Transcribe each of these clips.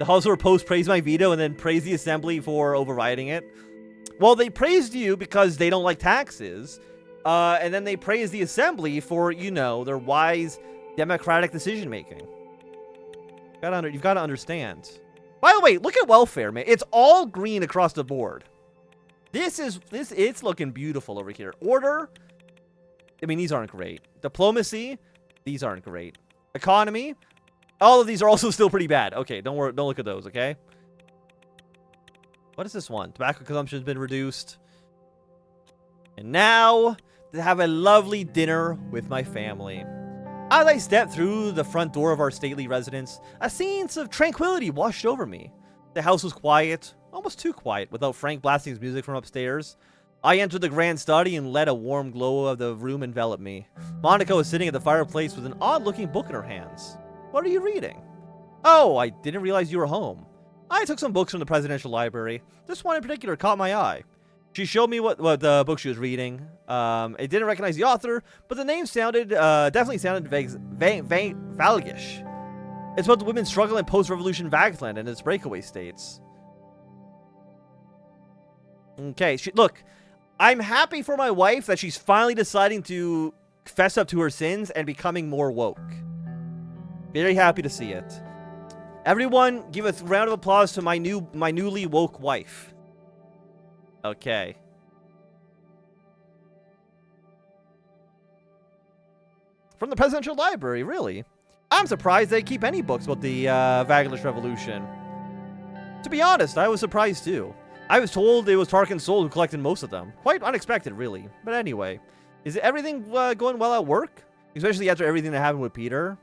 The House of Post praised my veto and then praised the Assembly for overriding it. Well, they praised you because they don't like taxes. And then they praised the Assembly for, you know, their wise democratic decision-making. You've got to understand. By the way, look at welfare, man. It's all green across the board. It's looking beautiful over here. Order. I mean, these aren't great. Diplomacy. These aren't great. Economy. All of these are also still pretty bad. Okay, don't worry. Don't look at those, okay? What is this one? Tobacco consumption has been reduced. And now, to have a lovely dinner with my family. As I stepped through the front door of our stately residence, a sense of tranquility washed over me. The house was quiet, almost too quiet, without Frank blasting his music from upstairs. I entered the grand study and let a warm glow of the room envelop me. Monica was sitting at the fireplace with an odd-looking book in her hands. What are you reading? Oh, I didn't realize you were home. I took some books from the presidential library. This one in particular caught my eye. She showed me what book she was reading. It didn't recognize the author, but the name definitely sounded Valgish. It's about the women's struggle in post-revolution Vagland and its breakaway states. Okay, look, I'm happy for my wife that she's finally deciding to fess up to her sins and becoming more woke. Very happy to see it. Everyone, give a round of applause to my newly woke wife. Okay. From the presidential library, really? I'm surprised they keep any books about the Vaglish Revolution. To be honest, I was surprised too. I was told it was Tarkin Soul who collected most of them. Quite unexpected, really. But anyway, is everything going well at work? Especially after everything that happened with Peter?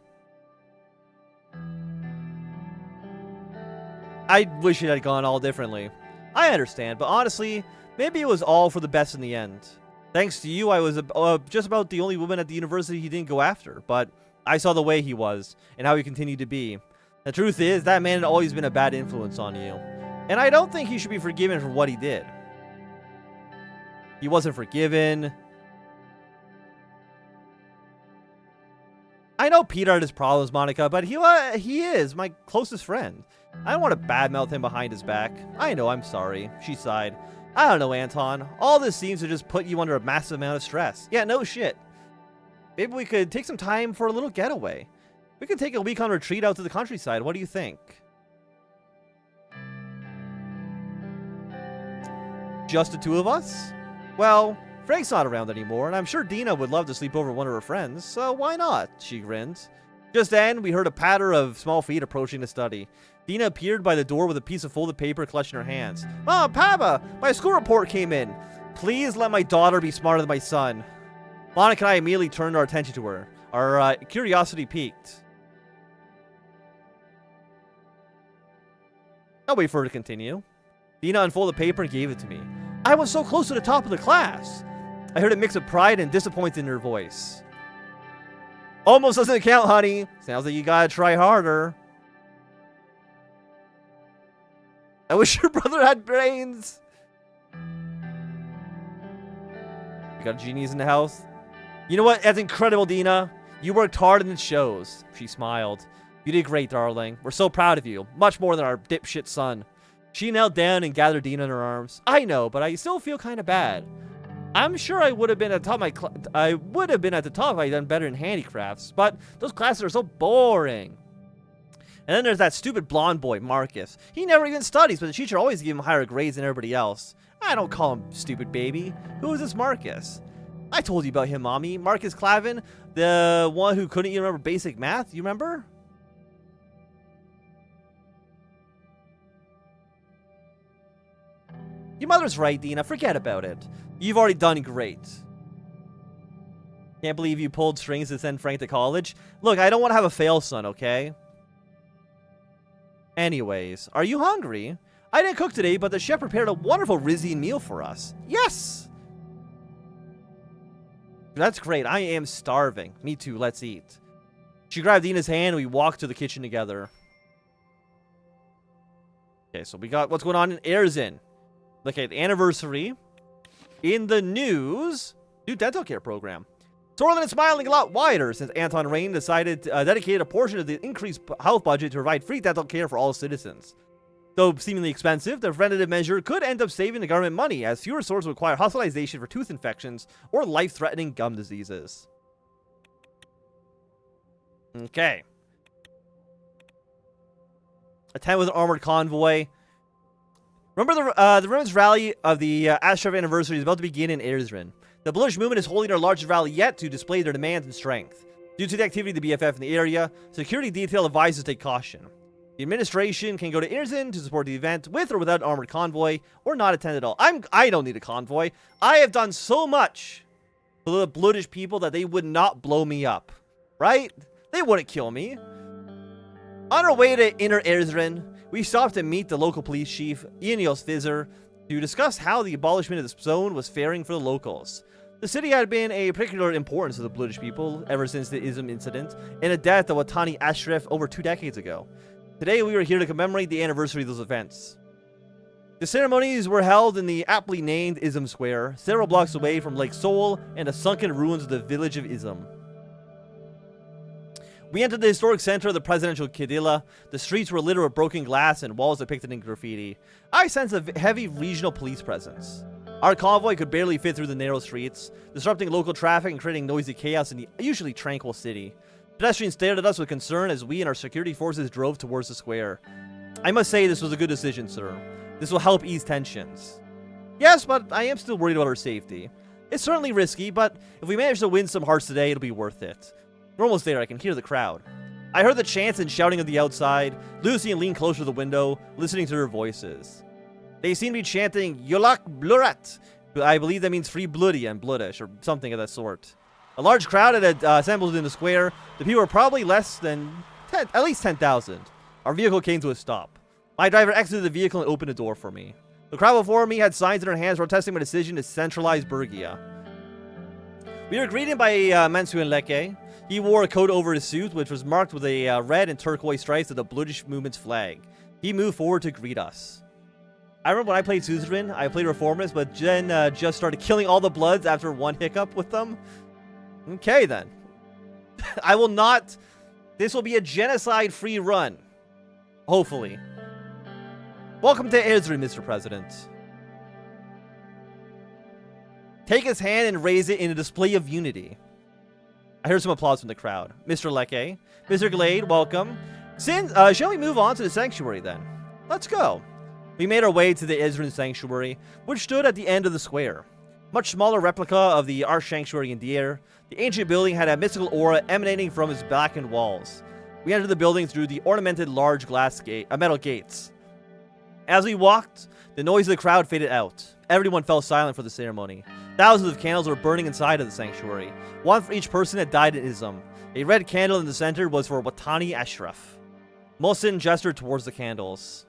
I wish it had gone all differently. I understand, but honestly, maybe it was all for the best in the end. Thanks to you, I was just about the only woman at the university he didn't go after, but I saw the way he was, and how he continued to be. The truth is, that man had always been a bad influence on you, and I don't think he should be forgiven for what he did. He wasn't forgiven. I know Peter had his problems, Monica, but he is my closest friend. I don't want to badmouth him behind his back. I know, I'm sorry. She sighed. I don't know, Anton. All this seems to just put you under a massive amount of stress. Yeah, no shit. Maybe we could take some time for a little getaway. We could take a week on retreat out to the countryside. What do you think? Just the two of us? Well, Frank's not around anymore, and I'm sure Dina would love to sleep over with one of her friends, so why not? She grinned. Just then, we heard a patter of small feet approaching the study. Dina appeared by the door with a piece of folded paper clutched in her hands. Mom, Papa, my school report came in. Please let my daughter be smarter than my son. Monica and I immediately turned our attention to her. Our curiosity piqued. I'll wait for her to continue. Dina unfolded the paper and gave it to me. I was so close to the top of the class. I heard a mix of pride and disappointment in her voice. Almost doesn't count, honey. Sounds like you gotta try harder. I wish your brother had brains. We got genies in the house. You know what? That's incredible, Dina. You worked hard and it shows. She smiled. You did great, darling. We're so proud of you. Much more than our dipshit son. She knelt down and gathered Dina in her arms. I know, but I still feel kind of bad. I'm sure I would have been at the top of my I would have been at the top if I'd done better in handicrafts, but those classes are so boring. And then there's that stupid blonde boy, Marcus. He never even studies, but the teacher always gives him higher grades than everybody else. I don't call him stupid baby. Who is this Marcus? I told you about him, Mommy. Marcus Clavin, the one who couldn't even remember basic math. You remember? Your mother's right, Dina. Forget about it. You've already done great. Can't believe you pulled strings to send Frank to college. Look, I don't want to have a fail son, okay? Anyways, are you hungry? I didn't cook today, but the chef prepared a wonderful Rizian meal for us. Yes! That's great. I am starving. Me too. Let's eat. She grabbed Dina's hand and we walked to the kitchen together. Okay, so we got what's going on in Erzaren. Okay, the anniversary. In the news, new dental care program. Sordland is smiling a lot wider since Anton Rayne decided to dedicate a portion of the increased health budget to provide free dental care for all citizens. Though seemingly expensive, the preventative measure could end up saving the government money, as fewer sores require hospitalization for tooth infections or life-threatening gum diseases. Okay. Attend with an armored convoy. Remember the Women's Rally of the Aschraf anniversary is about to begin in Erzaren. The bullish movement is holding their largest rally yet to display their demands and strength. Due to the activity of the BFF in the area, security detail advises to take caution. The administration can go to Erzaren to support the event with or without an armored convoy, or not attend at all. I don't need a convoy. I have done so much for the bloodish people that they would not blow me up. Right? They wouldn't kill me. On our way to Inner Erzaren, we stopped to meet the local police chief, Ianios Fizzer, to discuss how the abolishment of the zone was faring for the locals. The city had been a particular importance to the British people ever since the Ism incident and the death of Watani Aschraf over 2 decades ago. Today we were here to commemorate the anniversary of those events. The ceremonies were held in the aptly named Ism Square, several blocks away from Lake Seoul and the sunken ruins of the village of Ism. We entered the historic center of the presidential Kedila. The streets were littered with broken glass and walls depicted in graffiti. I sensed a heavy regional police presence. Our convoy could barely fit through the narrow streets, disrupting local traffic and creating noisy chaos in the usually tranquil city. Pedestrians stared at us with concern as we and our security forces drove towards the square. I must say this was a good decision, sir. This will help ease tensions. Yes, but I am still worried about our safety. It's certainly risky, but if we manage to win some hearts today, it'll be worth it. We're almost there. I can hear the crowd. I heard the chants and shouting on the outside. Lucy leaned closer to the window, listening to their voices. They seem to be chanting Yolak Blurat. I believe that means free bloody and bloodish, or something of that sort. A large crowd had assembled in the square. The people were probably less than at least 10,000. Our vehicle came to a stop. My driver exited the vehicle and opened the door for me. The crowd before me had signs in their hands protesting my decision to centralize Bergia. We were greeted by Mansuin Leke. He wore a coat over his suit, which was marked with a red and turquoise stripes of the Bloodish Movement's flag. He moved forward to greet us. I remember when I played Suzerain, I played Reformist, but Jen just started killing all the Bloods after one hiccup with them. Okay, then. I will not... This will be a genocide-free run. Hopefully. Welcome to Erzaren, Mr. President. Take his hand and raise it in a display of unity. I heard some applause from the crowd. Mr. Leke, Mr. Glade, welcome. Shall we move on to the sanctuary then? Let's go. We made our way to the Erzaren sanctuary, which stood at the end of the square. Much smaller replica of the Arch Sanctuary in Dier, the ancient building had a mystical aura emanating from its blackened walls. We entered the building through the ornamented large metal gates. As we walked, the noise of the crowd faded out. Everyone fell silent for the ceremony. Thousands of candles were burning inside of the sanctuary, one for each person that died in Ism. A red candle in the center was for Watani Aschraf. Mohsin gestured towards the candles.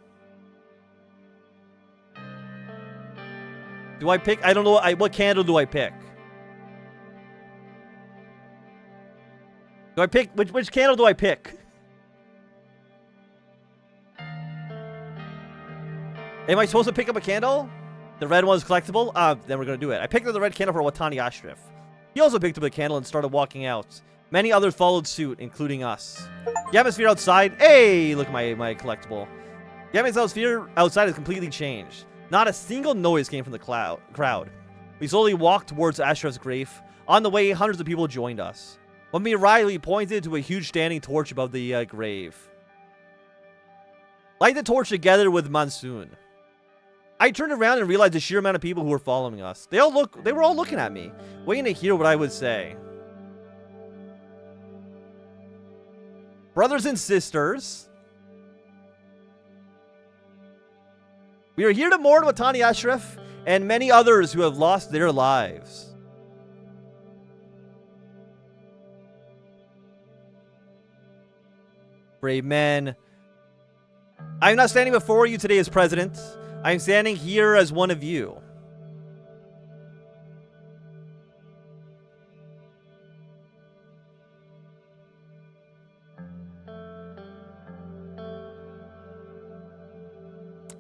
Do I pick? I don't know. What candle do I pick? Do I pick? Which candle do I pick? Am I supposed to pick up a candle? The red one is collectible? Then we're going to do it. I picked up the red candle for Watani Aschraf. He also picked up a candle and started walking out. Many others followed suit, including us. The atmosphere outside... Hey, look at my collectible. The atmosphere outside has completely changed. Not a single noise came from the crowd. We slowly walked towards Ashraf's grave. On the way, hundreds of people joined us. When we arrived, we pointed to a huge standing torch above the grave. Light the torch together with Monsoon. I turned around and realized the sheer amount of people who were following us. They were all looking at me, waiting to hear what I would say. Brothers and sisters, we are here to mourn Watani Aschraf and many others who have lost their lives. Brave men, I am not standing before you today as president. I am standing here as one of you.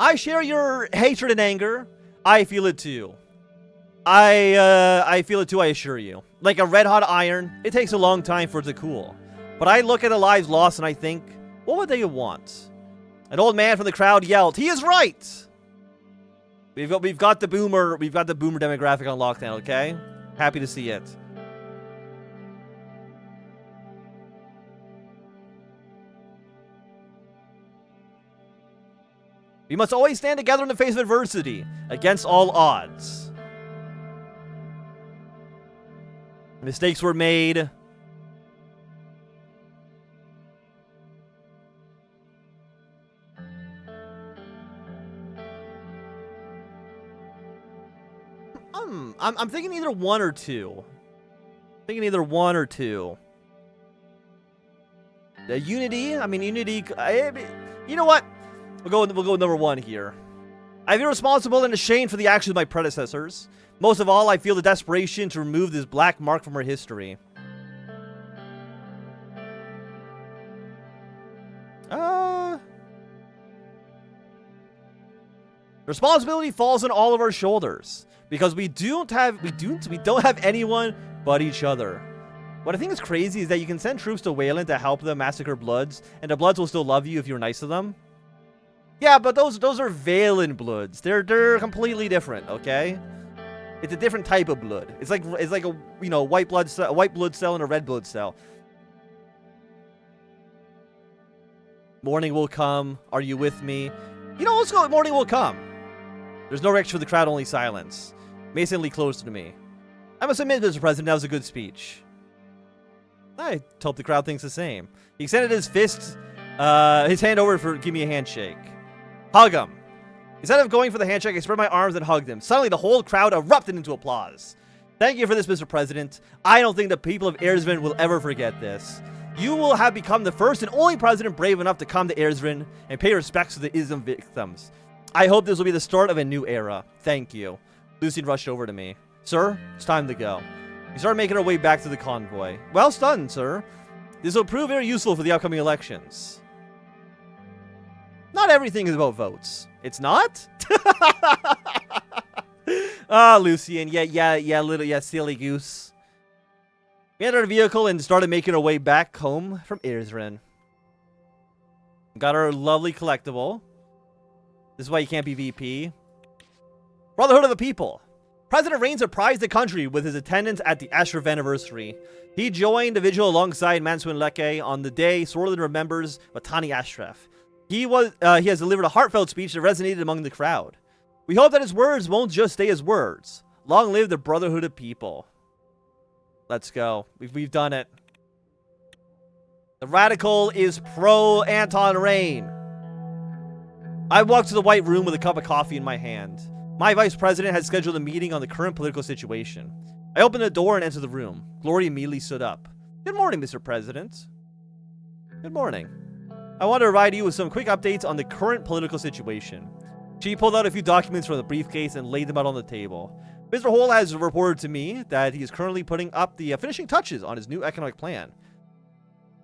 I share your hatred and anger. I feel it too. I feel it too, I assure you. Like a red-hot iron, it takes a long time for it to cool. But I look at the lives lost and I think, what would they want? An old man from the crowd yelled, "He is right!" We've got the boomer demographic on lockdown, okay? Happy to see it. We must always stand together in the face of adversity, against all odds. Mistakes were made. I'm thinking either one or two. The unity. I mean, unity. You know what? We'll go with number one here. I feel responsible and ashamed for the actions of my predecessors. Most of all, I feel the desperation to remove this black mark from our history. Responsibility falls on all of our shoulders because we don't have anyone but each other. What I think is crazy is that you can send troops to Wayland to help them massacre Bloods, and the Bloods will still love you if you're nice to them. Yeah, but those are Valen Bloods. They're completely different, okay? It's a different type of blood. It's like a white blood cell and a red blood cell. Morning will come. Are you with me? Let's go. Morning will come. There's no reaction for the crowd, only silence. Mason leaned closer to me. I must admit, Mr. President, that was a good speech. I hope the crowd thinks the same. He extended his hand over for give me a handshake. Hug him. Instead of going for the handshake, I spread my arms and hugged him. Suddenly, the whole crowd erupted into applause. Thank you for this, Mr. President. I don't think the people of Erzaren will ever forget this. You will have become the first and only president brave enough to come to Erzaren and pay respects to the ism victims. I hope this will be the start of a new era. Thank you. Lucien rushed over to me. Sir, it's time to go. We started making our way back to the convoy. Well done, sir. This will prove very useful for the upcoming elections. Not everything is about votes. It's not? Lucien. Yeah, silly goose. We entered a vehicle and started making our way back home from Erzaren. Got our lovely collectible. This is why you can't be VP. Brotherhood of the People. President Rayne surprised the country with his attendance at the Aschraf anniversary. He joined the vigil alongside Mansuin Leke on the day Sordland remembers Watani Aschraf. He has delivered a heartfelt speech that resonated among the crowd. We hope that his words won't just stay as words. Long live the Brotherhood of People. Let's go. We've done it. The radical is pro Anton Rayne. I walked to the White Room with a cup of coffee in my hand. My vice president had scheduled a meeting on the current political situation. I opened the door and entered the room. Gloria immediately stood up. Good morning, Mr. President. Good morning. I want to provide you with some quick updates on the current political situation. She pulled out a few documents from the briefcase and laid them out on the table. Mr. Hole has reported to me that he is currently putting up the finishing touches on his new economic plan.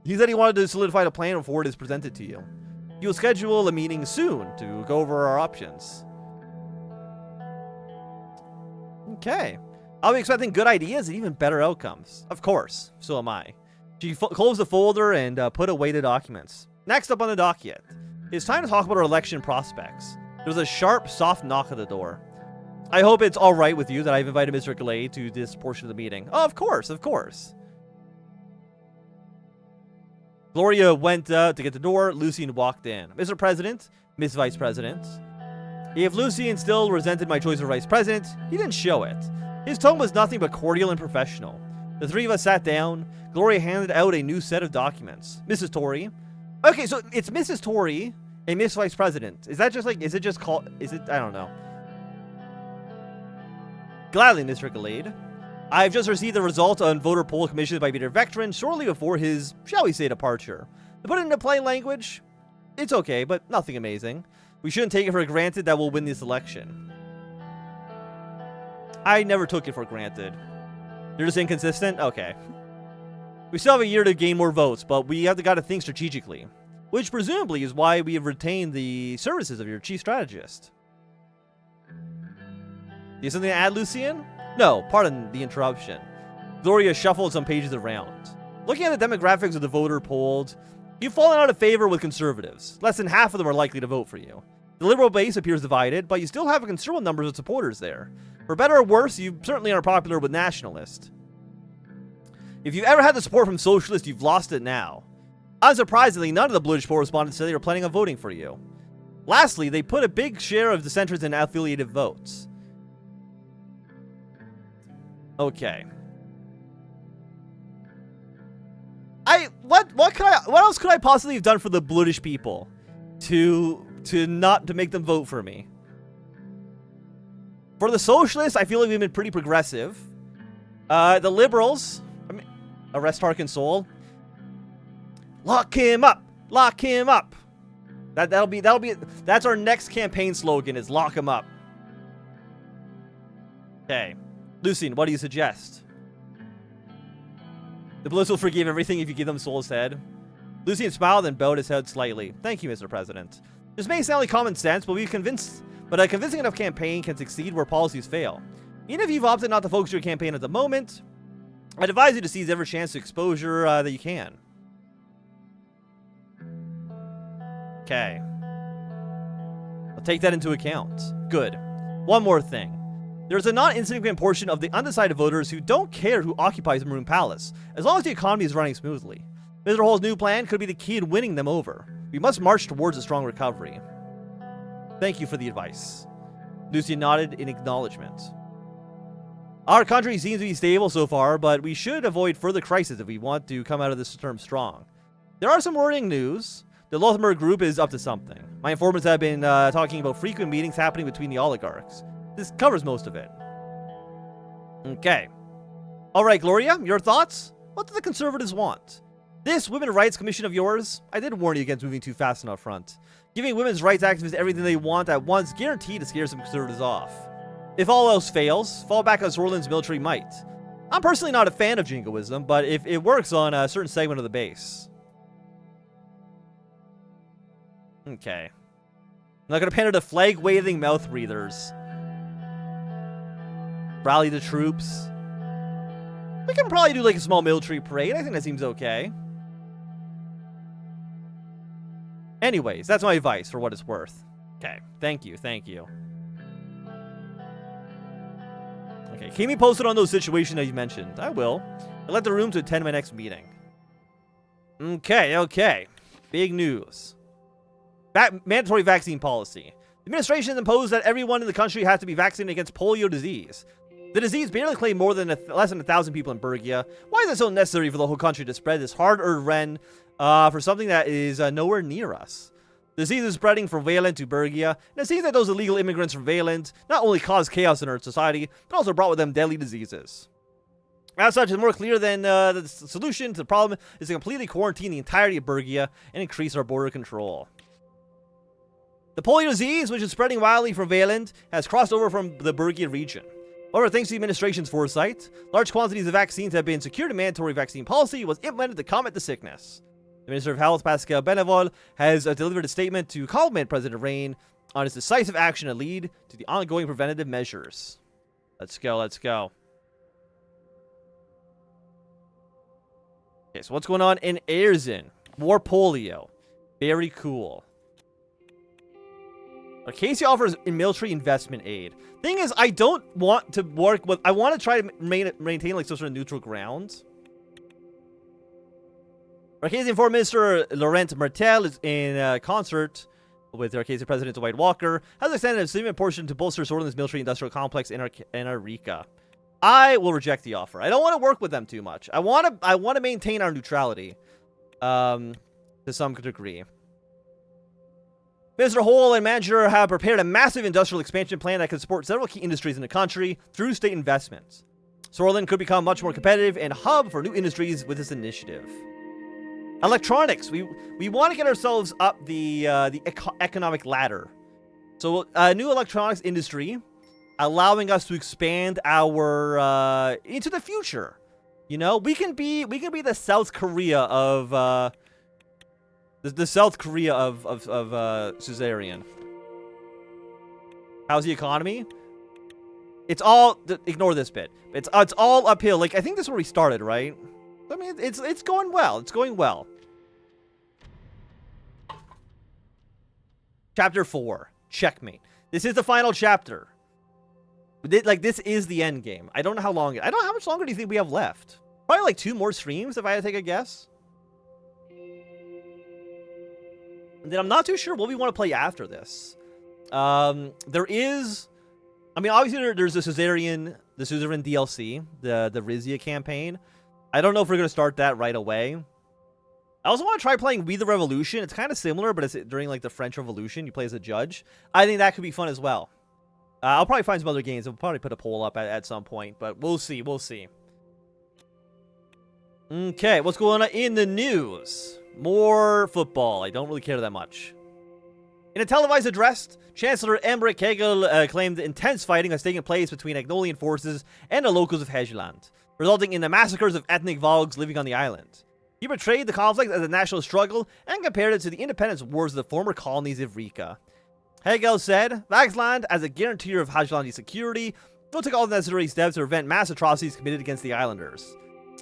He said he wanted to solidify the plan before it is presented to you. He will schedule a meeting soon to go over our options. Okay. I'll be expecting good ideas and even better outcomes. Of course. So am I. She closed the folder and put away the documents. Next up on the docket. It's time to talk about our election prospects. There was a sharp, soft knock at the door. I hope it's alright with you that I've invited Mr. Galay to this portion of the meeting. Oh, of course, of course. Gloria went to get the door. Lucien walked in. Mr. President, Miss Vice President. If Lucien still resented my choice of Vice President, he didn't show it. His tone was nothing but cordial and professional. The three of us sat down. Gloria handed out a new set of documents. Mrs. Tory. Okay, so it's Mrs. Tory and Miss Vice President. Is that just like, is it just called, I don't know. Gladly, Mr. Galade. I've just received the result on voter poll commissioned by Peter Vectrin shortly before his, shall we say, departure. To put it into plain language, it's okay, but nothing amazing. We shouldn't take it for granted that we'll win this election. I never took it for granted. You're just inconsistent? Okay. We still have a year to gain more votes, but we have got to think strategically. Which presumably is why we have retained the services of your chief strategist. Do you have something to add, Lucien? No, pardon the interruption. Gloria shuffled some pages around. Looking at the demographics of the voter polled, you've fallen out of favor with conservatives. Less than half of them are likely to vote for you. The liberal base appears divided, but you still have a considerable number of supporters there. For better or worse, you certainly are popular with nationalists. If you've ever had the support from socialists, you've lost it now. Unsurprisingly, none of the British poll respondents said they were planning on voting for you. Lastly, they put a big share of dissenters in affiliated votes. Okay. What else could I possibly have done for the British people to make them vote for me? For the socialists, I feel like we've been pretty progressive. The liberals, arrest Harkin Soul. Lock him up. Lock him up. That's our next campaign slogan, is lock him up. Okay. Lucien, what do you suggest? The Blues will forgive everything if you give them Soul's head. Lucien smiled and bowed his head slightly. Thank you, Mr. President. This may sound like common sense, but a convincing enough campaign can succeed where policies fail. Even if you've opted not to focus your campaign at the moment, I'd advise you to seize every chance to exposure that you can. Okay. I'll take that into account. Good. One more thing. There's a not-insignificant portion of the undecided voters who don't care who occupies the Maroon Palace, as long as the economy is running smoothly. Mr. Hull's new plan could be the key to winning them over. We must march towards a strong recovery. Thank you for the advice. Lucien nodded in acknowledgement. Our country seems to be stable so far, but we should avoid further crises if we want to come out of this term strong. There are some worrying news. The Lothenburg group is up to something. My informants have been talking about frequent meetings happening between the oligarchs. This covers most of it. Okay. Alright, Gloria, your thoughts? What do the conservatives want? This Women's Rights Commission of yours? I did warn you against moving too fast on up front. Giving women's rights activists everything they want at once guaranteed to scare some conservatives off. If all else fails, fall back on Sordland's military might. I'm personally not a fan of jingoism, but if it works on a certain segment of the base. Okay. I'm not gonna pander to flag-waving mouth breathers. Rally the troops. We can probably do like a small military parade. I think that seems okay. Anyways, that's my advice for what it's worth. Okay, thank you, thank you. Okay, keep me posted on those situations that you mentioned. I will. I left the room to attend my next meeting. Okay. Big news. Mandatory vaccine policy. The administration has imposed that everyone in the country has to be vaccinated against polio disease. The disease barely claimed less than 1,000 people in Bergia. Why is it so necessary for the whole country to spread this hard-earned rent for something that is nowhere near us? The disease is spreading from Wayland to Bergia, and it seems that those illegal immigrants from Wayland not only caused chaos in our society, but also brought with them deadly diseases. As such, it's more clear than the solution to the problem is to completely quarantine the entirety of Bergia and increase our border control. The polio disease, which is spreading wildly from Wayland, has crossed over from the Bergia region. However, thanks to the administration's foresight, large quantities of vaccines have been secured and mandatory vaccine policy was implemented to combat the sickness. The Minister of Health, Pascal Benevol, has delivered a statement to compliment President Rayne on his decisive action and lead to the ongoing preventative measures. Let's go. Okay, so what's going on in Erzaren? More polio. Very cool. Casey offers military investment aid. Thing is, I don't want to work with... I want to try to maintain like some sort of neutral ground. Arcasian Foreign Minister Laurent Martel is in concert with Arcasian President Dwight Walker, has extended a significant portion to bolster Sordland's military-industrial complex in Arica. I will reject the offer. I don't want to work with them too much. I want to maintain our neutrality to some degree. Mr. Hull and manager have prepared a massive industrial expansion plan that could support several key industries in the country through state investments. Sordland could become much more competitive and hub for new industries with this initiative. Electronics. We want to get ourselves up the economic ladder. So a new electronics industry, allowing us to expand our into the future. You know, we can be the South Korea of the South Korea of Suzerain. How's the economy? It's all, ignore this bit. It's all uphill. Like, I think this is where we started, right? I mean, it's going well. It's going well. Chapter 4. Checkmate. This is the final chapter. Like, this is the end game. I don't know how long. I don't know how much longer do you think we have left? Probably like 2 more streams, if I had to take a guess. And then I'm not too sure what we want to play after this. There is... I mean, obviously, there's the Suzerain DLC, the Rizia campaign. I don't know if we're going to start that right away. I also want to try playing We the Revolution. It's kind of similar, but it's during, like, the French Revolution. You play as a judge. I think that could be fun as well. I'll probably find some other games. I'll probably put a poll up at some point, but we'll see. We'll see. Okay, what's going on in the news? More football. I don't really care that much. In a televised address, Chancellor Embark claimed intense fighting has taken place between Agnolian forces and the locals of Hejland, resulting in the massacres of ethnic Vogs living on the island. He portrayed the conflict as a national struggle and compared it to the independence wars of the former colonies of Rika. Hegel said, Vagsland, as a guarantor of Hajlandi security, will take all the necessary steps to prevent mass atrocities committed against the islanders.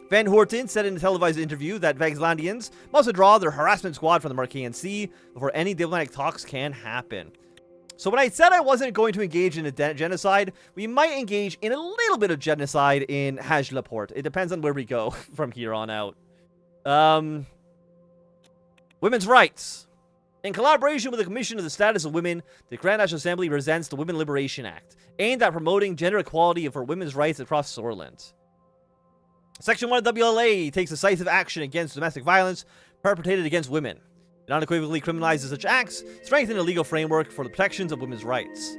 Van Horten said in a televised interview that Vagslandians must withdraw their harassment squad from the Marquean Sea before any diplomatic talks can happen. So when I said I wasn't going to engage in a genocide, we might engage in a little bit of genocide in Hajlaport. It depends on where we go from here on out. Women's rights. In collaboration with the Commission of the Status of Women, the Grand National Assembly presents the Women Liberation Act, aimed at promoting gender equality for women's rights across Sordland. Section 1 of WLA takes decisive action against domestic violence perpetrated against women. It unequivocally criminalizes such acts, strengthening the legal framework for the protections of women's rights.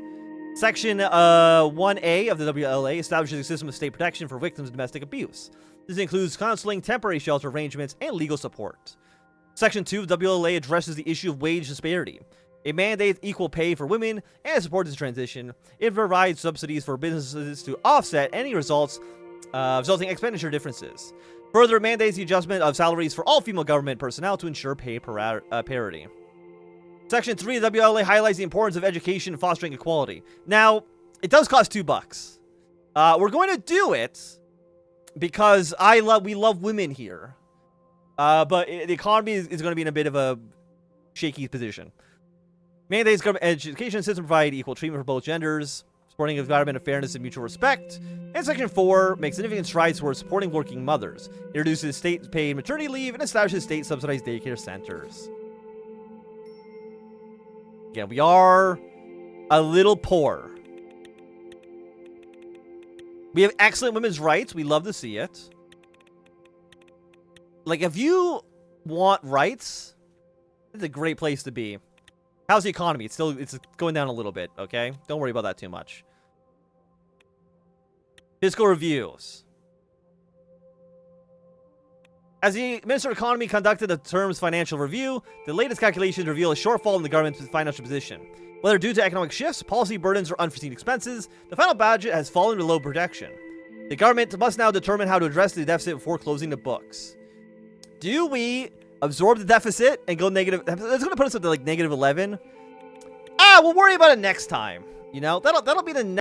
Section 1A of the WLA establishes a system of state protection for victims of domestic abuse. This includes counseling, temporary shelter arrangements, and legal support. Section 2 of WLA addresses the issue of wage disparity. It mandates equal pay for women and supports this transition. It provides subsidies for businesses to offset any resulting expenditure differences. Further, it mandates the adjustment of salaries for all female government personnel to ensure pay parity. Section 3 of WLA highlights the importance of education and fostering equality. Now, it does cost $2. We're going to do it because we love women here. But the economy is going to be in a bit of a shaky position. Mandates government education system provide equal treatment for both genders, supporting environment of fairness and mutual respect. And Section 4 makes significant strides towards supporting working mothers, introduces state-paid maternity leave, and establishes state-subsidized daycare centers. Yeah, we are a little poor. We have excellent women's rights. We love to see it. Like, if you want rights, it's a great place to be. How's the economy? It's going down a little bit, okay? Don't worry about that too much. Fiscal reviews. As the Minister of Economy conducted the term's financial review, the latest calculations reveal a shortfall in the government's financial position. Whether due to economic shifts, policy burdens, or unforeseen expenses, the final budget has fallen below projection. The government must now determine how to address the deficit before closing the books. Do we absorb the deficit and go negative? That's going to put us up to like -11. We'll worry about it next time. You know, that'll be the next.